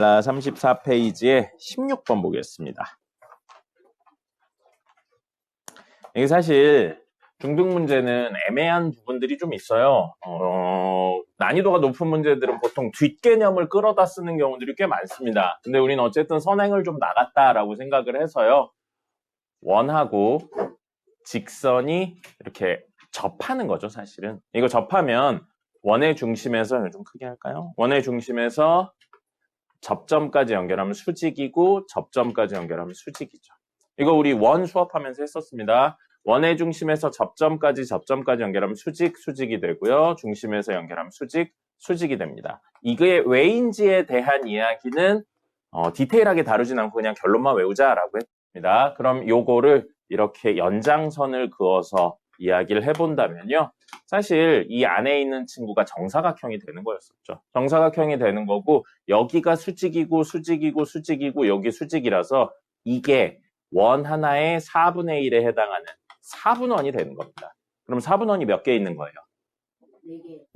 34페이지에 16번 보겠습니다. 이게 사실 중등 문제는 애매한 부분들이 좀 있어요. 난이도가 높은 문제들은 보통 뒷개념을 끌어다 쓰는 경우들이 꽤 많습니다. 근데 우리는 어쨌든 선행을 좀 나갔다라고 생각을 해서요. 원하고 직선이 이렇게 접하는 거죠, 사실은. 이거 접하면 원의 중심에서, 좀 크게 할까요? 원의 중심에서 접점까지 연결하면 수직이고 접점까지 연결하면 수직이죠. 이거 우리 원 수업하면서 했었습니다. 원의 중심에서 접점까지 연결하면 수직, 수직이 되고요. 중심에서 연결하면 수직, 수직이 됩니다. 이게 왜인지에 대한 이야기는 디테일하게 다루진 않고 그냥 결론만 외우자라고 했습니다. 그럼 요거를 이렇게 연장선을 그어서 이야기를 해본다면요. 사실 이 안에 있는 친구가 정사각형이 되는 거였었죠. 정사각형이 되는 거고 여기가 수직이고 수직이고 수직이고 여기 수직이라서 이게 원 하나의 4분의 1에 해당하는 4분원이 되는 겁니다. 그럼 4분원이 몇 개 있는 거예요?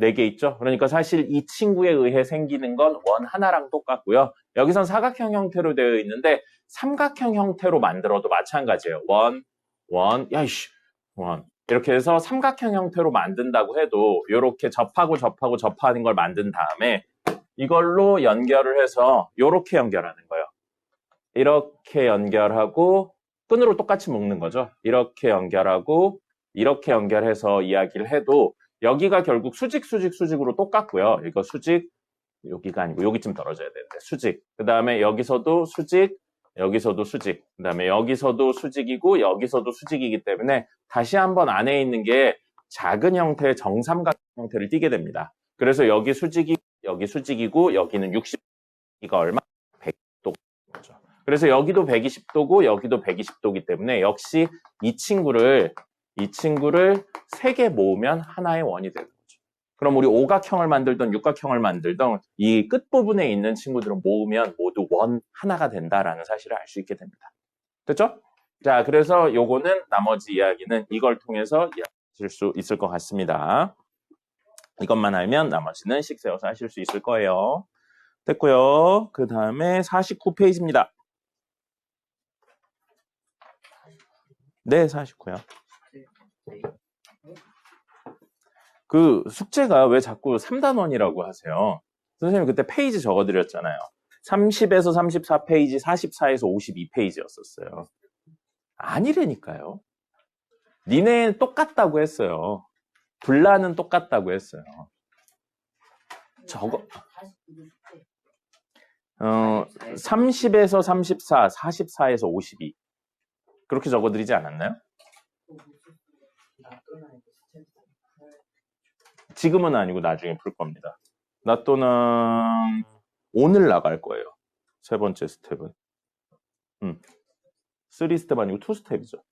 4개 있죠? 그러니까 사실 이 친구에 의해 생기는 건 원 하나랑 똑같고요. 여기선 사각형 형태로 되어 있는데 삼각형 형태로 만들어도 마찬가지예요. 원. 이렇게 해서 삼각형 형태로 만든다고 해도 이렇게 접하는 걸 만든 다음에 이걸로 연결을 해서 이렇게 연결하는 거예요. 이렇게 연결하고 끈으로 똑같이 묶는 거죠. 이렇게 연결하고 이렇게 연결해서 이야기를 해도 여기가 결국 수직으로 똑같고요. 이거 수직, 여기가 아니고 여기쯤 떨어져야 되는데 수직. 그 다음에 여기서도 수직, 여기서도 수직. 그 다음에 여기서도 수직이고 여기서도 수직이기 때문에 다시 한번 안에 있는 게 작은 형태의 정삼각 형태를 띠게 됩니다. 그래서 여기 수직이, 여기 수직이고 여기는 60, 이가 얼마? 100도죠. 그래서 여기도 120도고 여기도 120도기 때문에 역시 이 친구를 3개 모으면 하나의 원이 되는 거죠. 그럼 우리 오각형을 만들던 육각형을 만들던 이 끝부분에 있는 친구들은 모으면 모두 원 하나가 된다라는 사실을 알 수 있게 됩니다. 됐죠? 자, 그래서 요거는 나머지 이야기는 이걸 통해서 이해하실 수 있을 것 같습니다. 이것만 알면 나머지는 식 세워서 하실 수 있을 거예요. 됐고요. 그 다음에 49페이지입니다. 네, 49요. 그 숙제가 왜 자꾸 3단원이라고 하세요? 선생님 그때 페이지 적어드렸잖아요. 30에서 34페이지, 44에서 52페이지였었어요. 아니라니까요. 니네 똑같다고 했어요. 분라는 똑같다고 했어요. 적어. 30에서 34, 44에서 52. 그렇게 적어드리지 않았나요? 지금은 아니고 나중에 풀 겁니다. 나 또는 오늘 나갈 거예요. 세 번째 스텝은. 3스텝 아니고 2스텝이죠.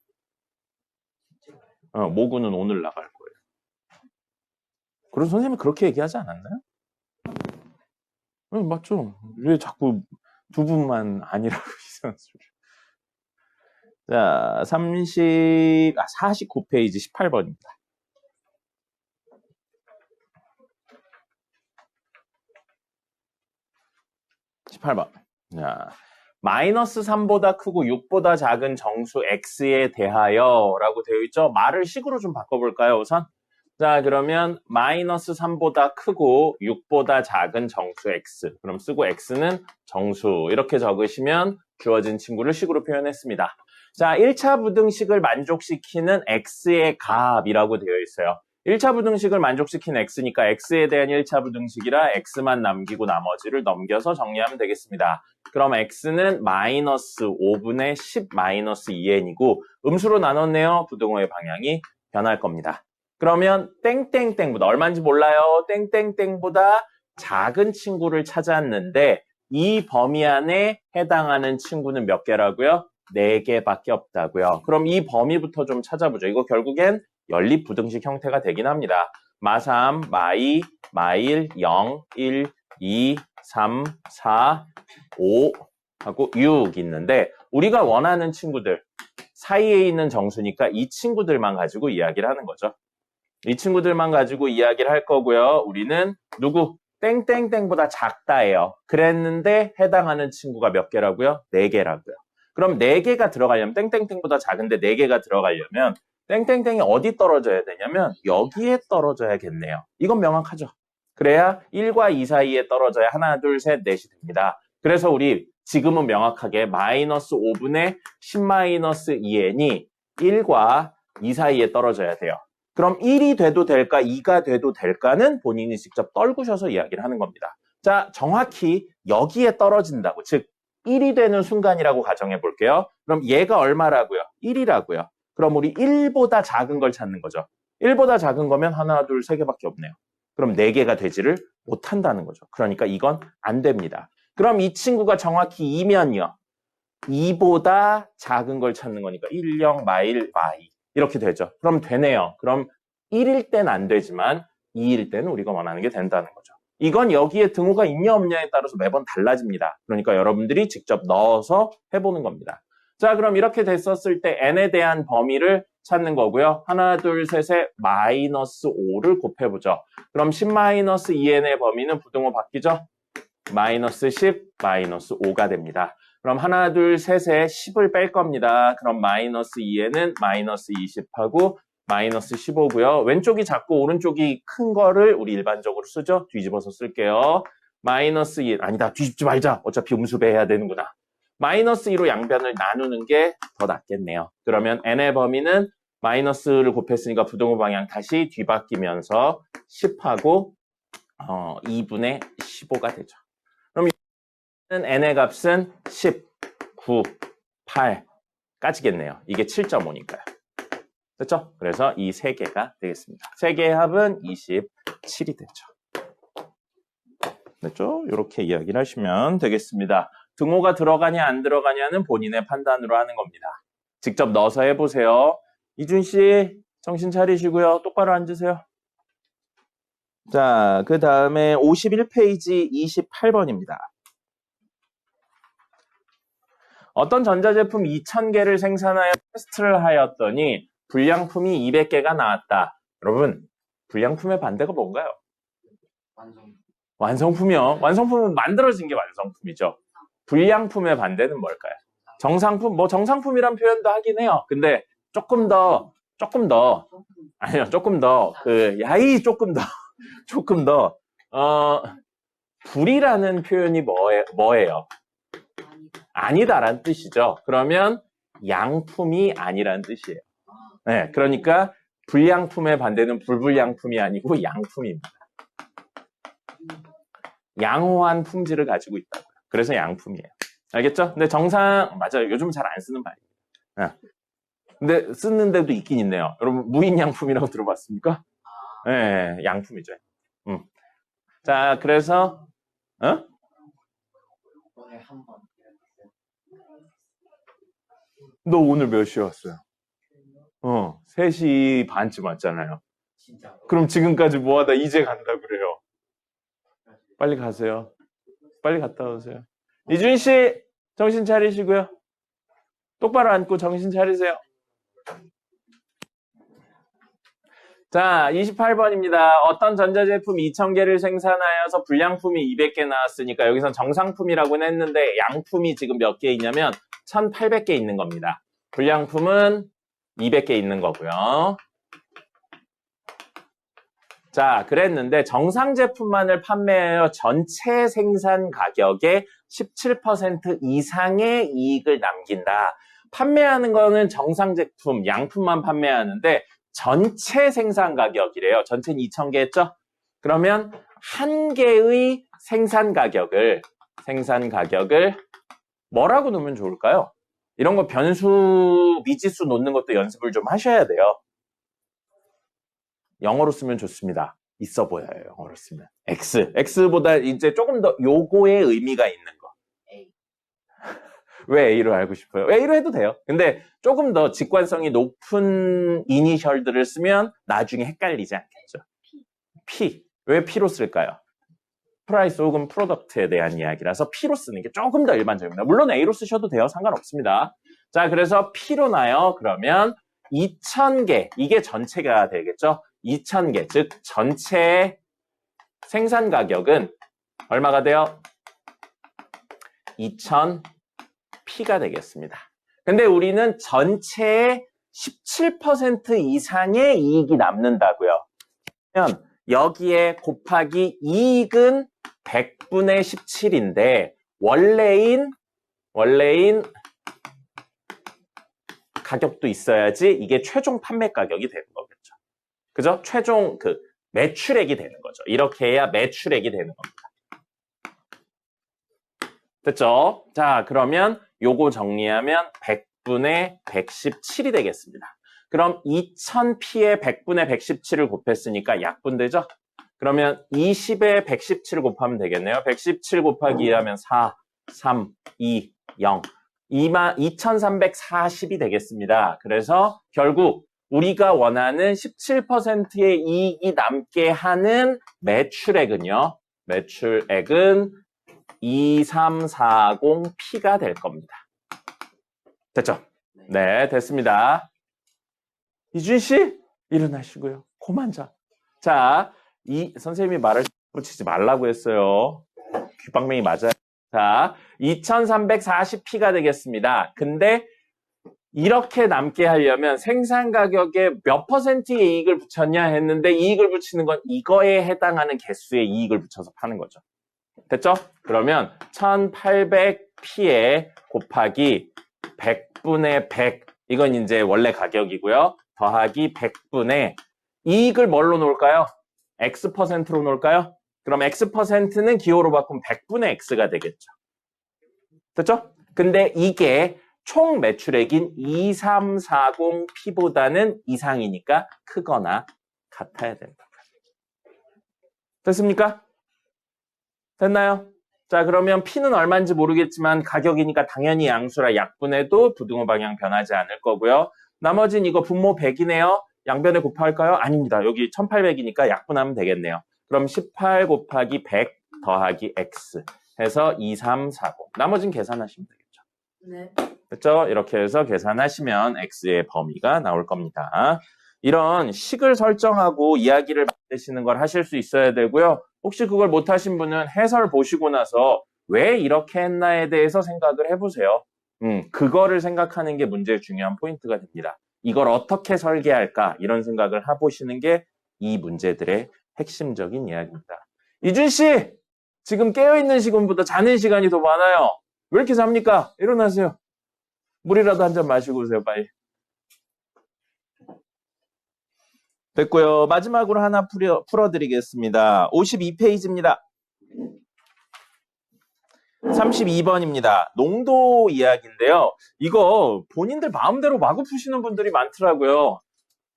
모구는 오늘 나갈 거예요. 그래서 선생님이 그렇게 얘기하지 않았나요? 맞죠. 왜 자꾸 두 분만 아니라고 이상한 소리. 자, 49페이지 18번입니다. 18번. 자, 마이너스 3보다 크고 6보다 작은 정수 x에 대하여 라고 되어 있죠. 말을 식으로 좀 바꿔볼까요, 우선? 자, 그러면 마이너스 3보다 크고 6보다 작은 정수 x. 그럼 쓰고 x는 정수. 이렇게 적으시면 주어진 친구를 식으로 표현했습니다. 자, 1차 부등식을 만족시키는 x의 값이라고 되어 있어요. 1차 부등식을 만족시킨 x니까 x에 대한 1차 부등식이라 x만 남기고 나머지를 넘겨서 정리하면 되겠습니다. 그럼 x는 마이너스 5분의 10 마이너스 2n이고 음수로 나눴네요. 부등호의 방향이 변할 겁니다. 그러면 땡땡땡보다 얼마인지 몰라요. 땡땡땡보다 작은 친구를 찾았는데 이 범위 안에 해당하는 친구는 몇 개라고요? 4개밖에 없다고요. 그럼 이 범위부터 좀 찾아보죠. 이거 결국엔 연립부등식 형태가 되긴 합니다. 마3, 마2, 마1, 0, 1, 2, 3, 4, 5 하고 6 있는데 우리가 원하는 친구들 사이에 있는 정수니까 이 친구들만 가지고 이야기를 하는 거죠. 이 친구들만 가지고 이야기를 할 거고요. 우리는 누구? 땡땡땡보다 작다예요. 그랬는데 해당하는 친구가 몇 개라고요? 4개라고요. 그럼 4개가 들어가려면 땡땡땡보다 작은데 4개가 들어가려면 땡땡땡이 어디 떨어져야 되냐면 여기에 떨어져야겠네요. 이건 명확하죠. 그래야 1과 2 사이에 떨어져야 하나, 둘, 셋, 넷이 됩니다. 그래서 우리 지금은 명확하게 마이너스 5분의 10-2n이 1과 2 사이에 떨어져야 돼요. 그럼 1이 돼도 될까, 2가 돼도 될까는 본인이 직접 떨구셔서 이야기를 하는 겁니다. 자, 정확히 여기에 떨어진다고, 즉 1이 되는 순간이라고 가정해 볼게요. 그럼 얘가 얼마라고요? 1이라고요. 그럼 우리 1보다 작은 걸 찾는 거죠. 1보다 작은 거면 하나, 둘, 세 개밖에 없네요. 그럼 4개가 되지를 못한다는 거죠. 그러니까 이건 안 됩니다. 그럼 이 친구가 정확히 2면요. 2보다 작은 걸 찾는 거니까 1, 0, 마일, y 이렇게 되죠. 그럼 되네요. 그럼 1일 땐 안 되지만 2일 때는 우리가 원하는 게 된다는 거죠. 이건 여기에 등호가 있냐 없냐에 따라서 매번 달라집니다. 그러니까 여러분들이 직접 넣어서 해보는 겁니다. 자, 그럼 이렇게 됐었을 때 n에 대한 범위를 찾는 거고요. 하나, 둘, 셋에 마이너스 5를 곱해보죠. 그럼 10-2n의 범위는 부등호 바뀌죠? 마이너스 10, 마이너스 5가 됩니다. 그럼 하나, 둘, 셋에 10을 뺄 겁니다. 그럼 마이너스 2에는 마이너스 20하고 마이너스 15고요. 왼쪽이 작고 오른쪽이 큰 거를 우리 일반적으로 쓰죠. 뒤집어서 쓸게요. 마이너스 2, 아니다. 뒤집지 말자. 어차피 음수배해야 되는구나. 마이너스 2로 양변을 나누는 게 더 낫겠네요. 그러면 n의 범위는 마이너스를 곱했으니까 부등호 방향 다시 뒤바뀌면서 10하고 2분의 15가 되죠. 그럼 n의 값은 10, 9, 8까지겠네요. 이게 7.5니까요. 됐죠? 그래서 이 3개가 되겠습니다. 3개의 합은 27이 됐죠. 됐죠? 이렇게 이야기를 하시면 되겠습니다. 등호가 들어가냐 안 들어가냐는 본인의 판단으로 하는 겁니다. 직접 넣어서 해보세요. 이준 씨 정신 차리시고요. 똑바로 앉으세요. 자, 그 다음에 51페이지 28번입니다. 어떤 전자제품 2000개를 생산하여 테스트를 하였더니 불량품이 200개가 나왔다. 여러분, 불량품의 반대가 뭔가요? 완성품이요. 완성품은 만들어진 게 완성품이죠. 불량품의 반대는 뭘까요? 정상품? 뭐 정상품이란 표현도 하긴 해요. 근데 조금 더, 아니요, 조금 더, 불이라는 표현이 뭐예요? 아니다라는 뜻이죠. 그러면 양품이 아니라는 뜻이에요. 네, 그러니까 불량품의 반대는 불불량품이 아니고 양품입니다. 양호한 품질을 가지고 있다고요. 그래서 양품이에요. 알겠죠? 근데 맞아요. 요즘 잘 안 쓰는 말이에요. 근데 쓰는데도 있긴 있네요. 여러분, 무인양품이라고 들어봤습니까? 네, 양품이죠. 자, 그래서, 너 오늘 몇 시에 왔어요? 3시 반쯤 왔잖아요. 그럼 지금까지 뭐하다 이제 간다 그래요. 빨리 가세요. 빨리 갔다 오세요. 이준 씨, 정신 차리시고요. 똑바로 앉고 정신 차리세요. 자, 28번입니다. 어떤 전자제품 2000개를 생산하여서 불량품이 200개 나왔으니까 여기선 정상품이라고는 했는데 양품이 지금 몇 개 있냐면 1800개 있는 겁니다. 불량품은 200개 있는 거고요. 자, 그랬는데 정상 제품만을 판매하여 전체 생산 가격의 17% 이상의 이익을 남긴다. 판매하는 거는 정상 제품, 양품만 판매하는데 전체 생산 가격이래요. 전체는 2000개 했죠? 그러면 한 개의 생산 가격을 뭐라고 놓으면 좋을까요? 이런 거 변수, 미지수 놓는 것도 연습을 좀 하셔야 돼요. 영어로 쓰면 좋습니다. 있어 보여요, 영어로 쓰면. X보다 이제 조금 더 요거의 의미가 있는 거. 왜 A로 알고 싶어요? A로 해도 돼요. 근데 조금 더 직관성이 높은 이니셜들을 쓰면 나중에 헷갈리지 않겠죠. P. 왜 P로 쓸까요? 프라이스 혹은 프로덕트에 대한 이야기라서 P로 쓰는 게 조금 더 일반적입니다. 물론 A로 쓰셔도 돼요. 상관없습니다. 자, 그래서 P로 나요. 그러면 2000개, 이게 전체가 되겠죠. 2000개, 즉 전체의 생산 가격은 얼마가 돼요? 2000P가 되겠습니다. 근데 우리는 전체의 17% 이상의 이익이 남는다고요. 그러면 여기에 곱하기 이익은 100분의 17인데 원래인 가격도 있어야지 이게 최종 판매 가격이 되는 거겠죠. 그죠? 최종 매출액이 되는 거죠. 이렇게 해야 매출액이 되는 겁니다. 됐죠? 자, 그러면 요거 정리하면 100분의 117이 되겠습니다. 그럼 2000P에 100분의 117을 곱했으니까 약분되죠? 그러면 20에 117을 곱하면 되겠네요. 117 곱하기 2 하면 4, 3, 2, 0. 2340이 되겠습니다. 그래서 결국 우리가 원하는 17%의 이익이 남게 하는 매출액은요. 매출액은 2340P가 될 겁니다. 됐죠? 네, 됐습니다. 이준 씨, 일어나시고요. 고만 자. 자, 선생님이 말을 붙이지 말라고 했어요. 귓방맹이 맞아요. 자, 2340P가 되겠습니다. 근데 이렇게 남게 하려면 생산 가격에 몇 퍼센트의 이익을 붙였냐 했는데 이익을 붙이는 건 이거에 해당하는 개수의 이익을 붙여서 파는 거죠. 됐죠? 그러면 1800P에 곱하기 100분의 100 이건 이제 원래 가격이고요. 더하기 100분의 이익을 뭘로 놓을까요? X%로 놓을까요? 그럼 X%는 기호로 바꾸면 100분의 X가 되겠죠. 됐죠? 근데 이게 총 매출액인 2340P보다는 이상이니까 크거나 같아야 된다. 됐습니까? 됐나요? 자, 그러면 P는 얼마인지 모르겠지만 가격이니까 당연히 양수라 약분해도 부등호 방향 변하지 않을 거고요. 나머지는 이거 분모 100이네요. 양변에 곱할까요? 아닙니다. 여기 1800이니까 약분하면 되겠네요. 그럼 18 곱하기 100 더하기 X 해서 2340. 나머지는 계산하시면 되겠죠. 네. 됐죠? 이렇게 해서 계산하시면 X의 범위가 나올 겁니다. 이런 식을 설정하고 이야기를 만드시는 걸 하실 수 있어야 되고요. 혹시 그걸 못하신 분은 해설 보시고 나서 왜 이렇게 했나에 대해서 생각을 해보세요. 그거를 생각하는 게 문제의 중요한 포인트가 됩니다. 이걸 어떻게 설계할까 이런 생각을 해보시는 게 이 문제들의 핵심적인 이야기입니다. 이준 씨! 지금 깨어있는 시간보다 자는 시간이 더 많아요. 왜 이렇게 잡니까? 일어나세요. 물이라도 한 잔 마시고 오세요, 빨리. 됐고요. 마지막으로 하나 풀어드리겠습니다. 52페이지입니다. 32번입니다. 농도 이야기인데요. 이거 본인들 마음대로 마구 푸시는 분들이 많더라고요.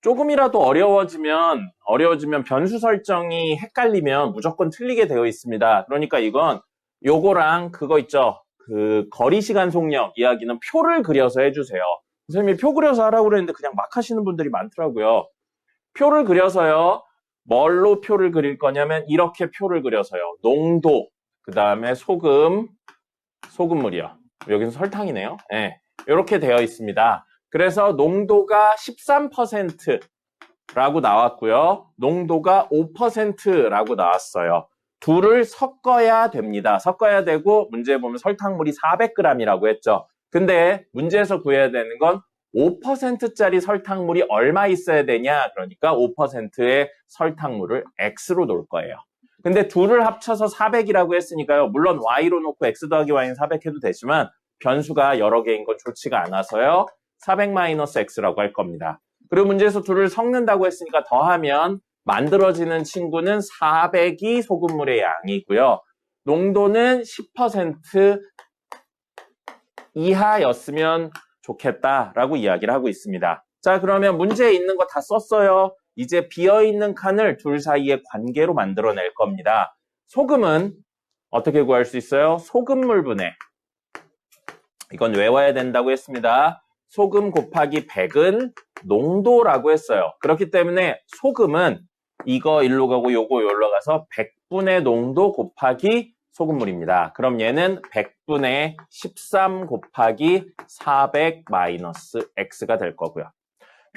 조금이라도 어려워지면 변수 설정이 헷갈리면 무조건 틀리게 되어 있습니다. 그러니까 이건 요거랑 그거 있죠. 그 거리시간 속력 이야기는 표를 그려서 해주세요. 선생님이 표 그려서 하라고 그랬는데 그냥 막 하시는 분들이 많더라고요. 표를 그려서요. 뭘로 표를 그릴 거냐면 이렇게 표를 그려서요. 농도, 그 다음에 소금물이요. 여기서 설탕이네요. 네, 이렇게 되어 있습니다. 그래서 농도가 13%라고 나왔고요. 농도가 5%라고 나왔어요. 둘을 섞어야 됩니다. 섞어야 되고 문제에 보면 설탕물이 400g이라고 했죠. 근데 문제에서 구해야 되는 건 5%짜리 설탕물이 얼마 있어야 되냐? 그러니까 5%의 설탕물을 X로 놓을 거예요. 근데 둘을 합쳐서 400이라고 했으니까요. 물론 Y로 놓고 X 더하기 Y는 400 해도 되지만 변수가 여러 개인 건 좋지가 않아서요. 400-X라고 할 겁니다. 그리고 문제에서 둘을 섞는다고 했으니까 더하면 만들어지는 친구는 400이 소금물의 양이고요. 농도는 10% 이하였으면 좋겠다라고 이야기를 하고 있습니다. 자, 그러면 문제에 있는 거 다 썼어요. 이제 비어있는 칸을 둘 사이의 관계로 만들어낼 겁니다. 소금은 어떻게 구할 수 있어요? 소금물분해. 이건 외워야 된다고 했습니다. 소금 곱하기 100은 농도라고 했어요. 그렇기 때문에 소금은 이거 일로 가고 요거 여기로 가서 100분의 농도 곱하기 소금물입니다. 그럼 얘는 100분의 13 곱하기 400 마이너스 X가 될 거고요.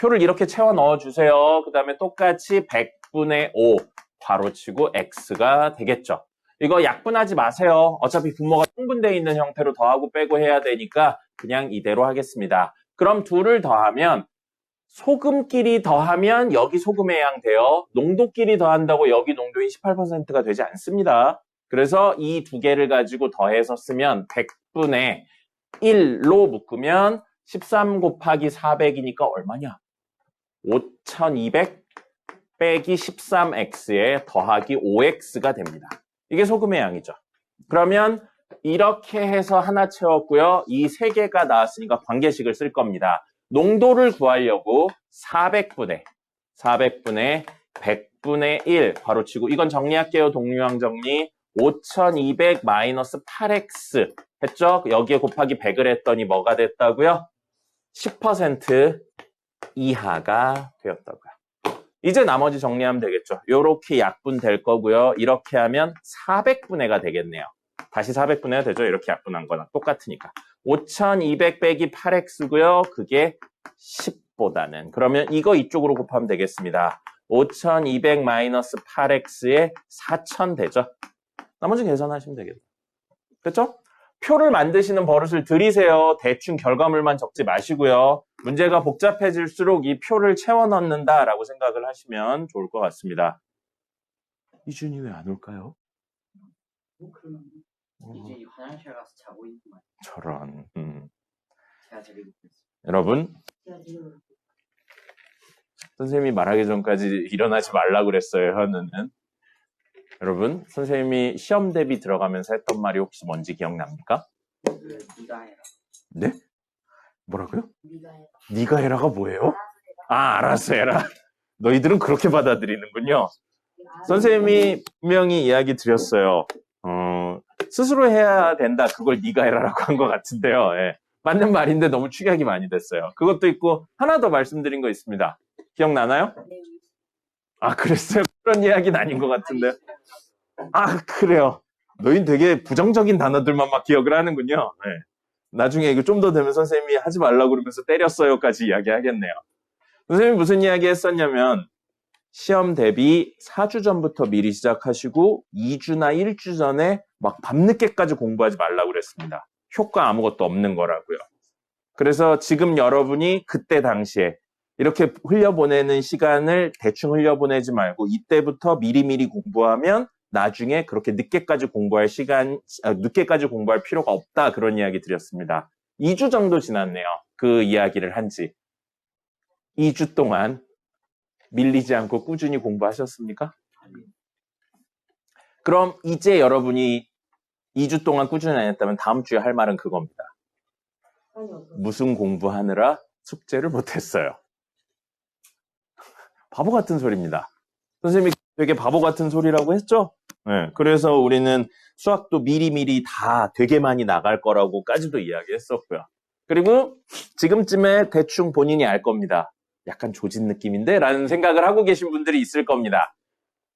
표를 이렇게 채워 넣어주세요. 그 다음에 똑같이 100분의 5 괄호치고 x가 되겠죠. 이거 약분하지 마세요. 어차피 분모가 통분되어 있는 형태로 더하고 빼고 해야 되니까 그냥 이대로 하겠습니다. 그럼 둘을 더하면 소금끼리 더하면 여기 소금에 해당돼요. 농도끼리 더한다고 여기 농도인 18%가 되지 않습니다. 그래서 이 두 개를 가지고 더해서 쓰면 100분의 1로 묶으면 13 곱하기 400이니까 얼마냐? 5200 빼기 13x에 더하기 5x가 됩니다. 이게 소금의 양이죠. 그러면 이렇게 해서 하나 채웠고요. 이 세 개가 나왔으니까 관계식을 쓸 겁니다. 농도를 구하려고 400분의 100분의 1 괄호치고 이건 정리할게요. 동류항 정리. 5200 마이너스 8x 했죠? 여기에 곱하기 100을 했더니 뭐가 됐다고요? 10% 이하가 되었다고요. 이제 나머지 정리하면 되겠죠. 이렇게 약분될 거고요. 이렇게 하면 400분의가 되겠네요. 다시 400분의가 되죠. 이렇게 약분한 거랑 똑같으니까. 5200 빼기 8x고요. 그게 10보다는. 그러면 이거 이쪽으로 곱하면 되겠습니다. 5200 마이너스 8x에 4000 되죠. 나머지 계산하시면 되겠다. 그렇죠? 표를 만드시는 버릇을 들이세요. 대충 결과물만 적지 마시고요. 문제가 복잡해질수록 이 표를 채워 넣는다라고 생각을 하시면 좋을 것 같습니다. 이준이 왜 안 올까요? 그러면 이제 화장실 가서 자고 있구만. 저런. 제가 데리고 있어요. 여러분, 선생님이 말하기 전까지 일어나지 말라고 그랬어요. 현우는. 여러분, 선생님이 시험 대비 들어가면서 했던 말이 혹시 뭔지 기억납니까? 네가 해라. 네? 뭐라고요? 네가 해라. 네가 해라가 뭐예요? 아, 알았어 해라. 너희들은 그렇게 받아들이는군요. 선생님이 분명히 이야기 드렸어요. 스스로 해야 된다. 그걸 네가 해라라고 한 것 같은데요. 예. 맞는 말인데 너무 축약이 많이 됐어요. 그것도 있고 하나 더 말씀드린 거 있습니다. 기억나나요? 아, 그랬어요? 그런 이야기는 아닌 것 같은데. 아, 그래요. 너희는 되게 부정적인 단어들만 막 기억을 하는군요. 네. 나중에 이거 좀 더 되면 선생님이 하지 말라고 그러면서 때렸어요까지 이야기하겠네요. 선생님이 무슨 이야기 했었냐면 시험 대비 4주 전부터 미리 시작하시고 2주나 1주 전에 막 밤늦게까지 공부하지 말라고 그랬습니다. 효과 아무것도 없는 거라고요. 그래서 지금 여러분이 그때 당시에 이렇게 흘려보내는 시간을 대충 흘려보내지 말고 이때부터 미리미리 공부하면 나중에 그렇게 늦게까지 공부할 필요가 없다. 그런 이야기 드렸습니다. 2주 정도 지났네요. 그 이야기를 한 지. 2주 동안 밀리지 않고 꾸준히 공부하셨습니까? 그럼 이제 여러분이 2주 동안 꾸준히 안 했다면 다음 주에 할 말은 그겁니다. 무슨 공부하느라 숙제를 못했어요. 바보 같은 소리입니다. 선생님이 되게 바보 같은 소리라고 했죠? 네, 그래서 우리는 수학도 미리미리 다 되게 많이 나갈 거라고까지도 이야기했었고요. 그리고 지금쯤에 대충 본인이 알 겁니다. 약간 조진 느낌인데? 라는 생각을 하고 계신 분들이 있을 겁니다.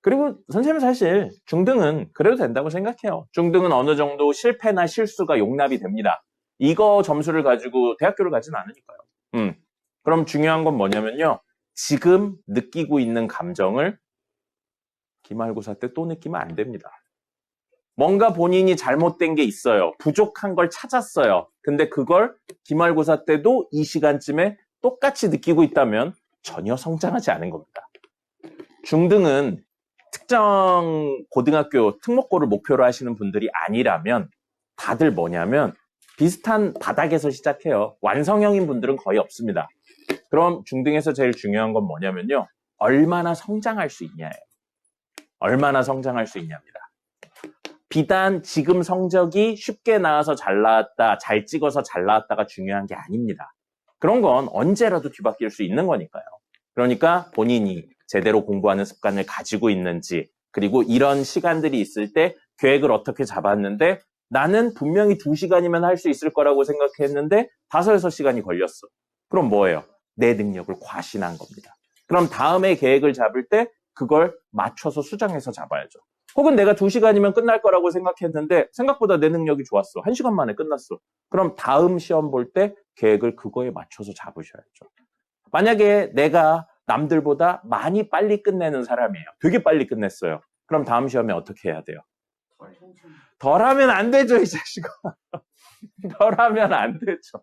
그리고 선생님은 사실 중등은 그래도 된다고 생각해요. 중등은 어느 정도 실패나 실수가 용납이 됩니다. 이거 점수를 가지고 대학교를 가진 않으니까요. 그럼 중요한 건 뭐냐면요. 지금 느끼고 있는 감정을 기말고사 때 또 느끼면 안 됩니다. 뭔가 본인이 잘못된 게 있어요. 부족한 걸 찾았어요. 근데 그걸 기말고사 때도 이 시간쯤에 똑같이 느끼고 있다면 전혀 성장하지 않은 겁니다. 중등은 특정 고등학교 특목고를 목표로 하시는 분들이 아니라면 다들 뭐냐면 비슷한 바닥에서 시작해요. 완성형인 분들은 거의 없습니다. 그럼 중등에서 제일 중요한 건 뭐냐면요. 얼마나 성장할 수 있냐예요. 얼마나 성장할 수 있냐입니다. 비단 지금 성적이 쉽게 나와서 잘 나왔다, 잘 찍어서 잘 나왔다가 중요한 게 아닙니다. 그런 건 언제라도 뒤바뀔 수 있는 거니까요. 그러니까 본인이 제대로 공부하는 습관을 가지고 있는지, 그리고 이런 시간들이 있을 때 계획을 어떻게 잡았는데 나는 분명히 2시간이면 할 수 있을 거라고 생각했는데 5, 6시간이 걸렸어. 그럼 뭐예요? 내 능력을 과신한 겁니다. 그럼 다음에 계획을 잡을 때 그걸 맞춰서 수정해서 잡아야죠. 혹은 내가 2시간이면 끝날 거라고 생각했는데 생각보다 내 능력이 좋았어. 1시간 만에 끝났어. 그럼 다음 시험 볼 때 계획을 그거에 맞춰서 잡으셔야죠. 만약에 내가 남들보다 많이 빨리 끝내는 사람이에요. 되게 빨리 끝냈어요. 그럼 다음 시험에 어떻게 해야 돼요? 덜하면 안 되죠, 이 자식아. 덜하면 안 되죠.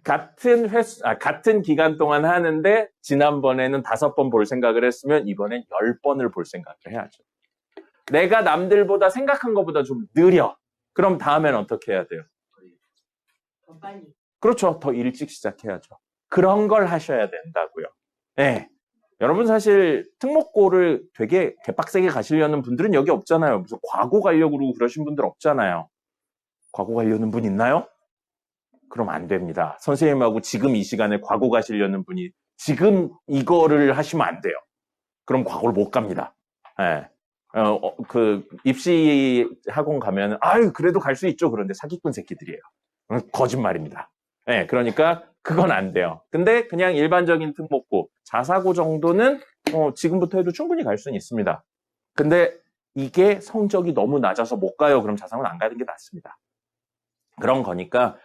같은 기간 동안 하는데 지난번에는 5번 볼 생각을 했으면 이번엔 10번을 볼 생각을 해야죠. 내가 남들보다 생각한 것보다 좀 느려. 그럼 다음엔 어떻게 해야 돼요? 더 빨리. 그렇죠. 더 일찍 시작해야죠. 그런 걸 하셔야 된다고요. 네. 여러분 사실 특목고를 되게 개빡세게 가시려는 분들은 여기 없잖아요. 무슨 과고 가려고 그러고 그러신 분들 없잖아요. 과고 가려는 분 있나요? 그럼 안 됩니다. 선생님하고 지금 이 시간에 과고 가시려는 분이 지금 이거를 하시면 안 돼요. 그럼 과고를 못 갑니다. 네. 입시 학원 가면, 아유, 그래도 갈 수 있죠. 그런데 사기꾼 새끼들이에요. 거짓말입니다. 네, 그러니까 그건 안 돼요. 근데 그냥 일반적인 특목고, 자사고 정도는 지금부터 해도 충분히 갈 수는 있습니다. 근데 이게 성적이 너무 낮아서 못 가요. 그럼 자사고는 안 가는 게 낫습니다. 그런 거니까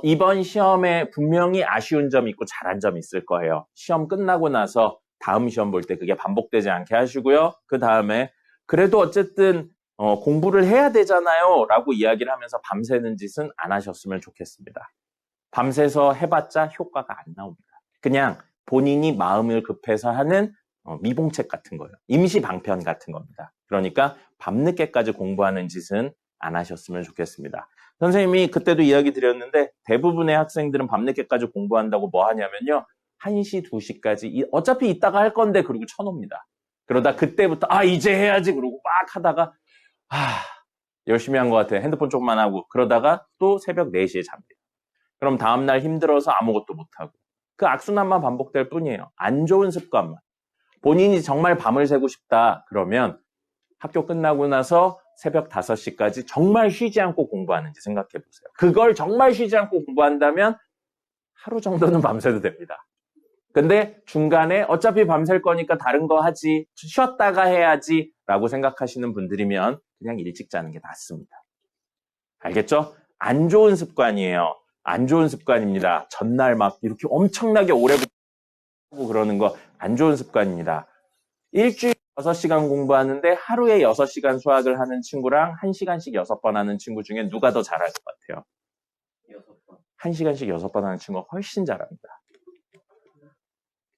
이번 시험에 분명히 아쉬운 점이 있고 잘한 점이 있을 거예요. 시험 끝나고 나서 다음 시험 볼 때 그게 반복되지 않게 하시고요. 그 다음에 그래도 어쨌든 공부를 해야 되잖아요 라고 이야기를 하면서 밤새는 짓은 안 하셨으면 좋겠습니다. 밤새서 해봤자 효과가 안 나옵니다. 그냥 본인이 마음을 급해서 하는 미봉책 같은 거예요. 임시 방편 같은 겁니다. 그러니까 밤늦게까지 공부하는 짓은 안 하셨으면 좋겠습니다. 선생님이 그때도 이야기 드렸는데 대부분의 학생들은 밤늦게까지 공부한다고 뭐 하냐면요. 1시, 2시까지 어차피 이따가 할 건데 그러고 쳐놉니다. 그러다 그때부터 이제 해야지 그러고 막 하다가 열심히 한 것 같아요. 핸드폰 쪽만 하고 그러다가 또 새벽 4시에 잡니다. 그럼 다음날 힘들어서 아무것도 못하고 그 악순환만 반복될 뿐이에요. 안 좋은 습관만. 본인이 정말 밤을 새고 싶다 그러면 학교 끝나고 나서 새벽 5시까지 정말 쉬지 않고 공부하는지 생각해 보세요. 그걸 정말 쉬지 않고 공부한다면 하루 정도는 밤새도 됩니다. 근데 중간에 어차피 밤샐 거니까 다른 거 하지, 쉬었다가 해야지 라고 생각하시는 분들이면 그냥 일찍 자는 게 낫습니다. 알겠죠? 안 좋은 습관이에요. 안 좋은 습관입니다. 전날 막 이렇게 엄청나게 오래 하고 그러는 거 안 좋은 습관입니다. 일주일에 6시간 공부하는데 하루에 6시간 수학을 하는 친구랑 1시간씩 6번 하는 친구 중에 누가 더 잘할 것 같아요? 6번. 1시간씩 6번 하는 친구가 훨씬 잘합니다.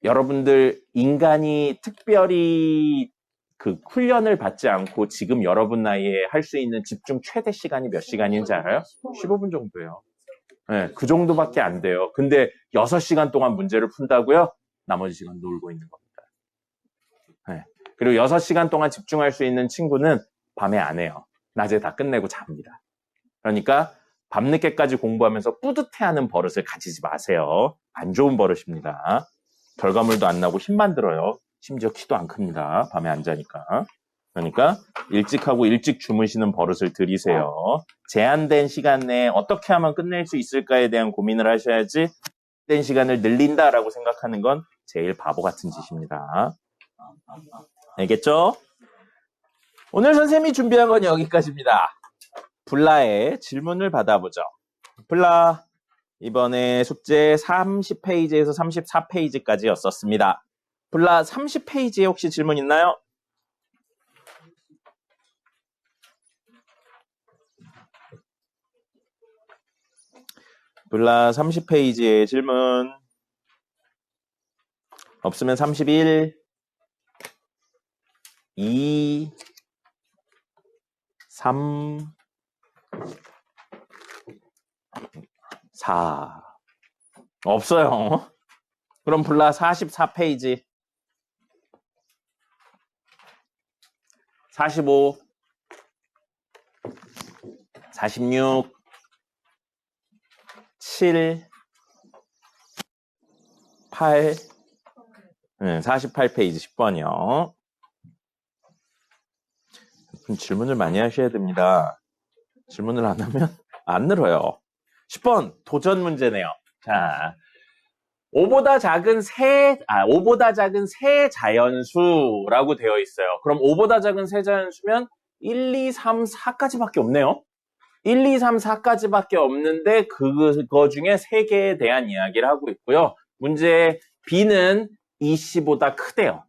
여러분들 인간이 특별히 그 훈련을 받지 않고 지금 여러분 나이에 할 수 있는 집중 최대 시간이 몇 시간인지 알아요? 15분 정도예요. 네, 그 정도밖에 안 돼요. 근데 6시간 동안 문제를 푼다고요? 나머지 시간 놀고 있는 겁니다. 네. 그리고 6시간 동안 집중할 수 있는 친구는 밤에 안 해요. 낮에 다 끝내고 잡니다. 그러니까 밤늦게까지 공부하면서 뿌듯해하는 버릇을 가지지 마세요. 안 좋은 버릇입니다. 결과물도 안 나고 힘만 들어요. 심지어 키도 안 큽니다. 밤에 안 자니까. 그러니까 일찍 하고 일찍 주무시는 버릇을 들이세요. 제한된 시간 내에 어떻게 하면 끝낼 수 있을까에 대한 고민을 하셔야지 제한된 시간을 늘린다라고 생각하는 건 제일 바보 같은 짓입니다. 알겠죠? 오늘 선생님이 준비한 건 여기까지입니다. 블라의 질문을 받아보죠. 블라, 이번에 숙제 30페이지에서 34페이지까지였었습니다. 블라 30페이지에 혹시 질문 있나요? 블라 30페이지에 질문 없으면 31, 2, 3, 4 없어요. 그럼 블라 44페이지 45, 46, 7, 8, 48페이지 10번이요. 질문을 많이 하셔야 됩니다. 질문을 안 하면 안 늘어요. 10번 도전 문제네요. 자, 5보다 작은 세 자연수라고 되어 있어요. 그럼 5보다 작은 세 자연수면 1, 2, 3, 4까지밖에 없네요. 1, 2, 3, 4까지밖에 없는데 그거 중에 3개에 대한 이야기를 하고 있고요. 문제 B는 2C보다 크대요.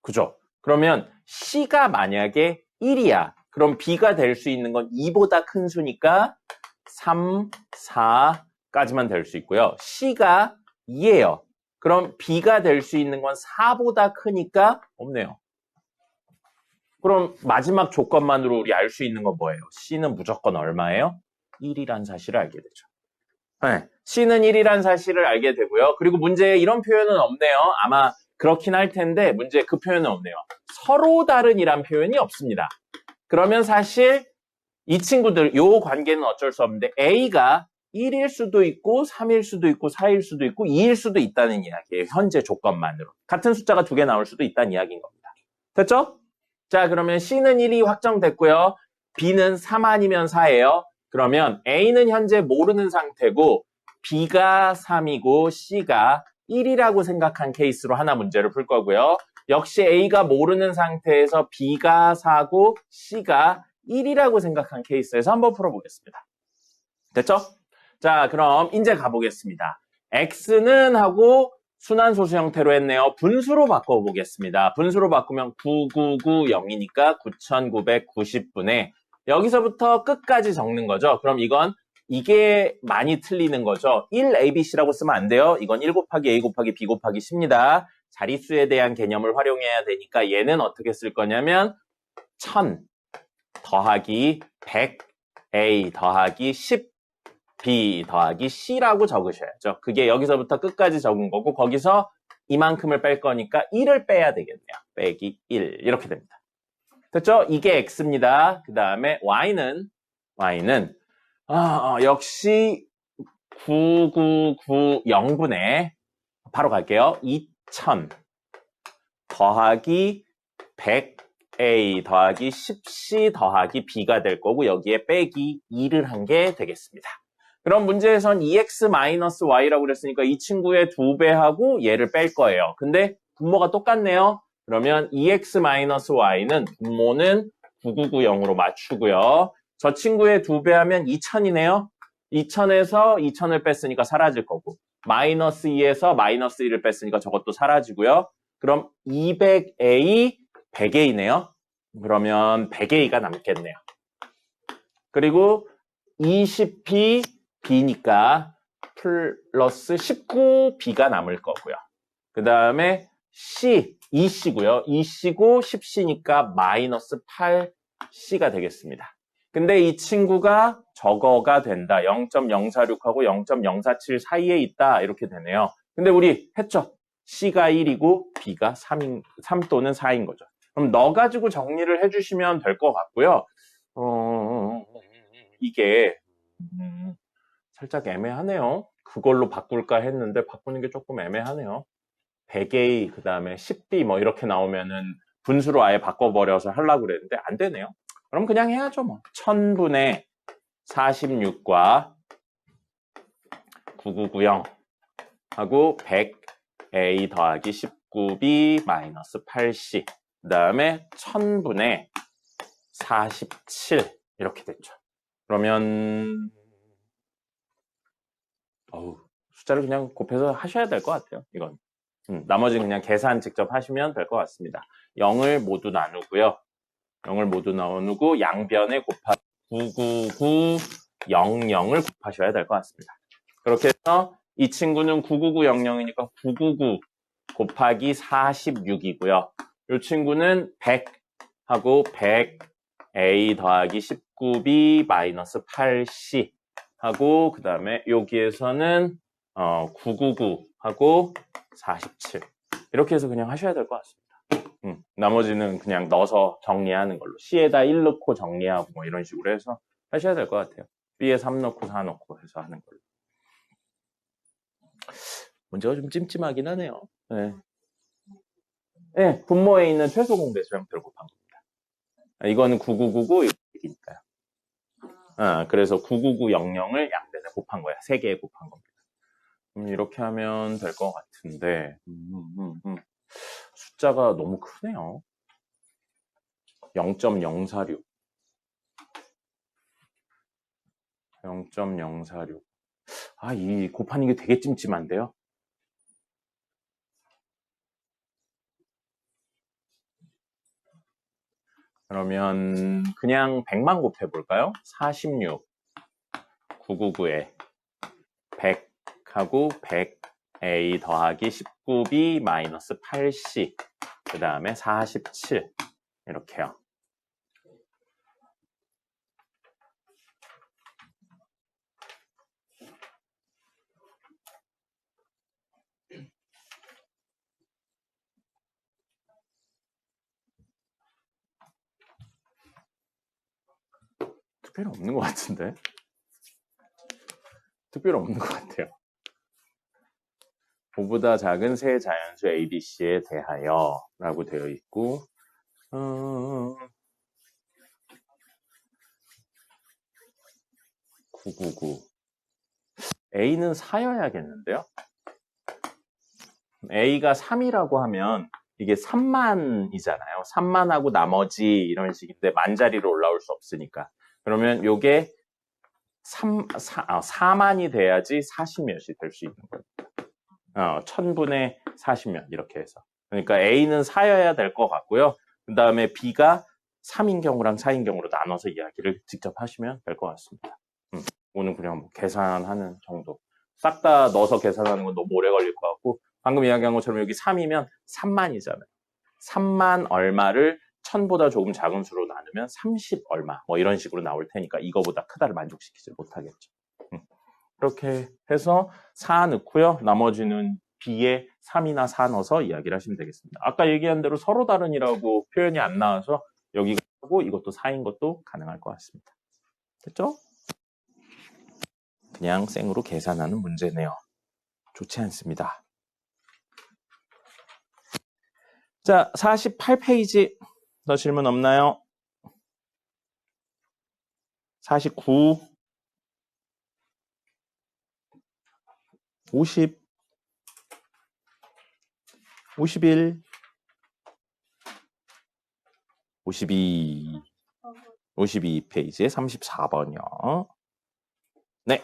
그죠? 그러면 C가 만약에 1이야. 그럼 B가 될 수 있는 건 2보다 큰 수니까 3, 4까지만 될 수 있고요. C가 2예요. 그럼 B가 될 수 있는 건 4보다 크니까 없네요. 그럼 마지막 조건만으로 우리 알 수 있는 건 뭐예요? C는 무조건 얼마예요? 1이란 사실을 알게 되죠. 네, C는 1이란 사실을 알게 되고요. 그리고 문제에 이런 표현은 없네요. 아마 그렇긴 할 텐데 문제에 그 표현은 없네요. 서로 다른이란 표현이 없습니다. 그러면 사실 이 친구들 요 관계는 어쩔 수 없는데 A가 1일 수도 있고 3일 수도 있고 4일 수도 있고 2일 수도 있다는 이야기예요. 현재 조건만으로. 같은 숫자가 두 개 나올 수도 있다는 이야기인 겁니다. 됐죠? 자, 그러면 C는 1이 확정됐고요. B는 3 아니면 4예요. 그러면 A는 현재 모르는 상태고 B가 3이고 C가 1이라고 생각한 케이스로 하나 문제를 풀 거고요. 역시 A가 모르는 상태에서 B가 4고 C가 1이라고 생각한 케이스에서 한번 풀어보겠습니다. 됐죠? 자, 그럼 이제 가보겠습니다. X는 하고 순환소수 형태로 했네요. 분수로 바꿔보겠습니다. 분수로 바꾸면 9990이니까 9990분의 여기서부터 끝까지 적는 거죠. 그럼 이게 많이 틀리는 거죠. 1ABC라고 쓰면 안 돼요. 이건 1 곱하기 A 곱하기 B 곱하기 C입니다. 자릿수에 대한 개념을 활용해야 되니까 얘는 어떻게 쓸 거냐면 1000 더하기 100A 더하기 10B 더하기 C라고 적으셔야죠. 그게 여기서부터 끝까지 적은 거고 거기서 이만큼을 뺄 거니까 1을 빼야 되겠네요. 빼기 1 이렇게 됩니다. 됐죠? 이게 X입니다. 그 다음에 Y는 역시 9990분의 바로 갈게요. 2000 더하기 100A 더하기 10C 더하기 B가 될 거고 여기에 빼기 2를 한 게 되겠습니다. 그럼 문제에선 2x-y라고 그랬으니까 이 친구의 2배하고 얘를 뺄 거예요. 근데 분모가 똑같네요. 그러면 2x-y는 분모는 9990으로 맞추고요. 저 친구의 2배하면 2000이네요. 2000에서 2000을 뺐으니까 사라질 거고 마이너스 2에서 마이너스 1을 뺐으니까 저것도 사라지고요. 그럼 200A, 100A네요. 그러면 100A가 남겠네요. 그리고 20B, B니까 플러스 19B가 남을 거고요. 그 다음에 C, 2C고요. 2C고 10C니까 마이너스 8C가 되겠습니다. 근데 이 친구가 저거가 된다. 0.046하고 0.047 사이에 있다. 이렇게 되네요. 근데 우리 했죠? C가 1이고 B가 3 또는 4인 거죠. 그럼 너 가지고 정리를 해주시면 될 것 같고요. 이게 살짝 애매하네요. 그걸로 바꿀까 했는데 바꾸는 게 조금 애매하네요. 100A 그 다음에 10B 뭐 이렇게 나오면은 분수로 아예 바꿔버려서 하려고 그랬는데 안 되네요. 그럼 그냥 해야죠 뭐. 1000분의 46과 9990 하고 100A 더하기 19B 마이너스 8C 그 다음에 1000분의 47 이렇게 됐죠. 그러면 숫자를 그냥 곱해서 하셔야 될 것 같아요. 이건 나머지는 그냥 계산 직접 하시면 될 것 같습니다. 0을 모두 나누고요. 0을 모두 나누고 양변에 곱하기 99900을 곱하셔야 될 것 같습니다. 그렇게 해서 이 친구는 99900이니까 999 곱하기 46이고요. 이 친구는 100하고 100A 더하기 19B 마이너스 8C 하고 그 다음에 여기에서는 999하고 47 이렇게 해서 그냥 하셔야 될 것 같습니다. 나머지는 그냥 넣어서 정리하는 걸로 C에다 1 넣고 정리하고 뭐 이런 식으로 해서 하셔야 될 것 같아요. B에 3 넣고 4 넣고 해서 하는 걸로. 문제가 좀 찜찜하긴 하네요. 네. 네, 분모에 있는 최소 공배수 형태로 곱한 겁니다. 이거는 9999이니까요. 그래서 99900을 양변에 곱한 거야. 3개에 곱한 겁니다. 이렇게 하면 될 것 같은데 숫자가 너무 크네요. 0.046 이 곱하는 게 되게 찜찜한데요. 그러면 그냥 100만 곱해볼까요? 46, 999에 100하고 100A 더하기 19B 마이너스 8C 그 다음에 47 이렇게요. 특별히 없는 것 같은데? 특별히 없는 것 같아요. 5보다 작은 세 자연수 ABC에 대하여 라고 되어 있고 999 A는 4여야겠는데요? A가 3이라고 하면 이게 3만이잖아요. 3만하고 나머지 이런 식인데 만자리로 올라올 수 없으니까. 그러면 요게 4만이 돼야지 40몇이 될 수 있는 거예요. 1000분의 40몇 이렇게 해서. 그러니까 A는 4여야 될 것 같고요. 그 다음에 B가 3인 경우랑 4인 경우로 나눠서 이야기를 직접 하시면 될 것 같습니다. 오늘 그냥 뭐 계산하는 정도. 싹 다 넣어서 계산하는 건 너무 오래 걸릴 것 같고 방금 이야기한 것처럼 여기 3이면 3만이잖아요. 3만 얼마를 1000보다 조금 작은 수로 나누면 30 얼마 뭐 이런 식으로 나올 테니까 이거보다 크다를 만족시키지 못하겠죠. 이렇게 해서 4 넣고요. 나머지는 B에 3이나 4 넣어서 이야기를 하시면 되겠습니다. 아까 얘기한 대로 서로 다른이라고 표현이 안 나와서 여기가 하고 이것도 4인 것도 가능할 것 같습니다. 됐죠? 그냥 생으로 계산하는 문제네요. 좋지 않습니다. 자, 48페이지. 더 질문 없나요? 49, 50, 51, 52페이지에 34번이요. 네.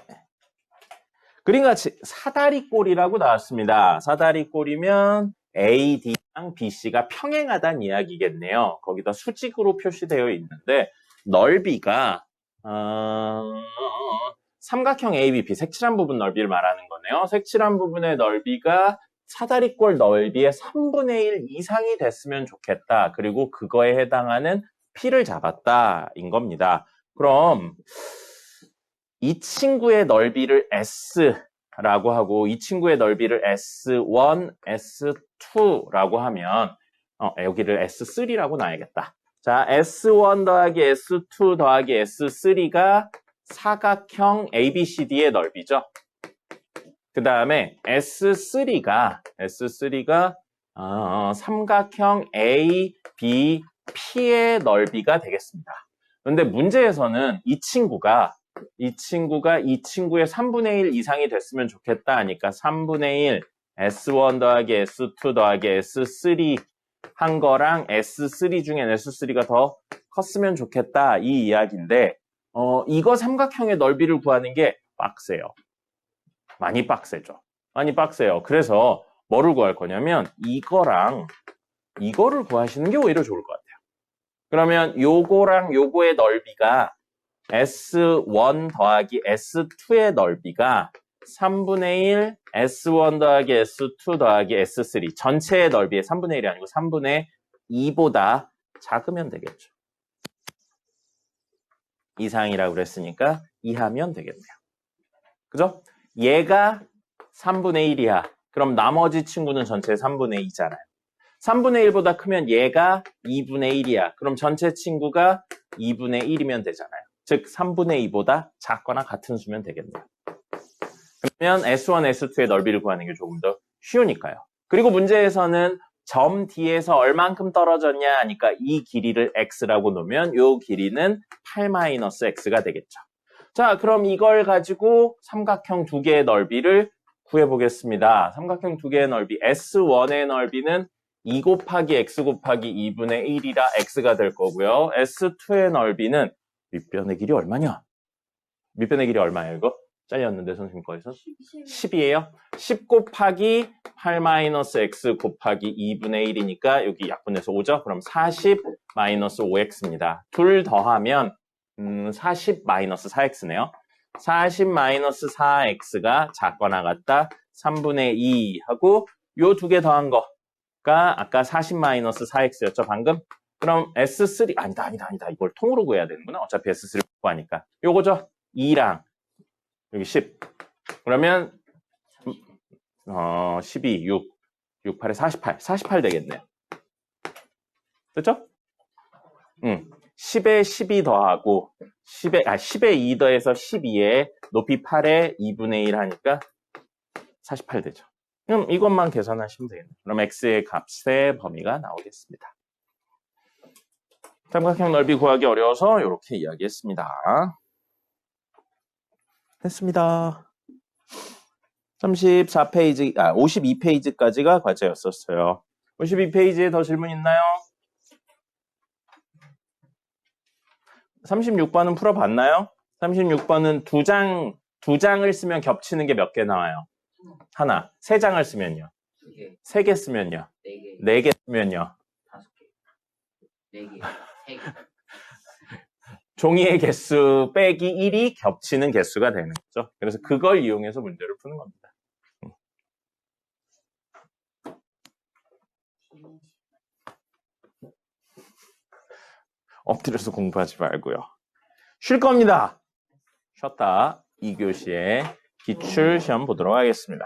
그림같이 사다리꼴이라고 나왔습니다. 사다리꼴이면 A, D랑 B, C가 평행하다는 이야기겠네요. 거기다 수직으로 표시되어 있는데 넓이가 삼각형 ABP, 색칠한 부분 넓이를 말하는 거네요. 색칠한 부분의 넓이가 사다리꼴 넓이의 3분의 1 이상이 됐으면 좋겠다. 그리고 그거에 해당하는 P를 잡았다인 겁니다. 그럼 이 친구의 넓이를 S라고 하고 이 친구의 넓이를 S1, S2라고 하면 여기를 S3라고 놔야겠다. 자, S1 더하기 S2 더하기 S3가 사각형 ABCD의 넓이죠. 그 다음에 S3가 삼각형 ABP의 넓이가 되겠습니다. 그런데 문제에서는 이 친구가 이 친구의 3분의 1 이상이 됐으면 좋겠다 하니까 3분의 1 S1 더하기 S2 더하기 S3 한 거랑 S3 중엔 S3가 더 컸으면 좋겠다 이 이야기인데 이거 삼각형의 넓이를 구하는 게 빡세요. 많이 빡세죠. 많이 빡세요. 그래서 뭐를 구할 거냐면 이거랑 이거를 구하시는 게 오히려 좋을 것 같아요. 그러면 요거랑 요거의 넓이가 S1 더하기 S2의 넓이가 3분의 1 S1 더하기 S2 더하기 S3 전체의 넓이의 3분의 1이 아니고 3분의 2보다 작으면 되겠죠. 이상이라고 그랬으니까 이하면 되겠네요. 그죠? 얘가 3분의 1이야. 그럼 나머지 친구는 전체 3분의 2잖아요. 3분의 1보다 크면 얘가 2분의 1이야. 그럼 전체 친구가 2분의 1이면 되잖아요. 즉 3분의 2보다 작거나 같은 수면 되겠네요. 그러면 S1, S2의 넓이를 구하는 게 조금 더 쉬우니까요. 그리고 문제에서는 점 D에서 얼만큼 떨어졌냐 하니까 이 길이를 X라고 놓으면 이 길이는 8-X가 되겠죠. 자, 그럼 이걸 가지고 삼각형 두 개의 넓이를 구해보겠습니다. 삼각형 두 개의 넓이 S1의 넓이는 2 곱하기 X 곱하기 2분의 1이라 X가 될 거고요. S2의 넓이는 밑변의 길이 얼마냐? 밑변의 길이 얼마예요, 이거? 잘렸는데 선생님 거에서 10. 10이에요. 10 곱하기 8 마이너스 x 곱하기 2분의 1이니까 여기 약분해서 5죠. 그럼 40 마이너스 5x입니다. 둘 더하면 40 마이너스 4x네요. 40 마이너스 4x가 작거나 같다 3분의 2 하고 요 두 개 더한 거가 아까 40 마이너스 4x였죠 방금. 그럼 S3 아니다. 이걸 통으로 구해야 되는구나. 어차피 S3 구하니까 요거죠. 2랑 여기 10. 그러면 12, 6, 6, 8에 48. 48 되겠네요. 됐죠? 10에 12 더하고 10에 2 더해서 12에 높이 8에 2분의 1 하니까 48 되죠. 그럼 이것만 계산하시면 되겠네요. 그럼 x의 값의 범위가 나오겠습니다. 삼각형 넓이 구하기 어려워서 이렇게 이야기했습니다. 됐습니다. 34페이지, 52페이지까지가 과제였었어요. 52페이지에 더 질문 있나요? 36번은 풀어봤나요? 36번은 두 장을 쓰면 겹치는 게 몇 개 나와요? 하나. 3장을 쓰면요? 2개, 3개 쓰면요? 4개, 4개 쓰면요? 5개, 4개, 3개. 종이의 개수 빼기 1이 겹치는 개수가 되는 거죠. 그래서 그걸 이용해서 문제를 푸는 겁니다. 엎드려서 공부하지 말고요. 쉴 겁니다. 쉬었다 2교시에 기출시험 보도록 하겠습니다.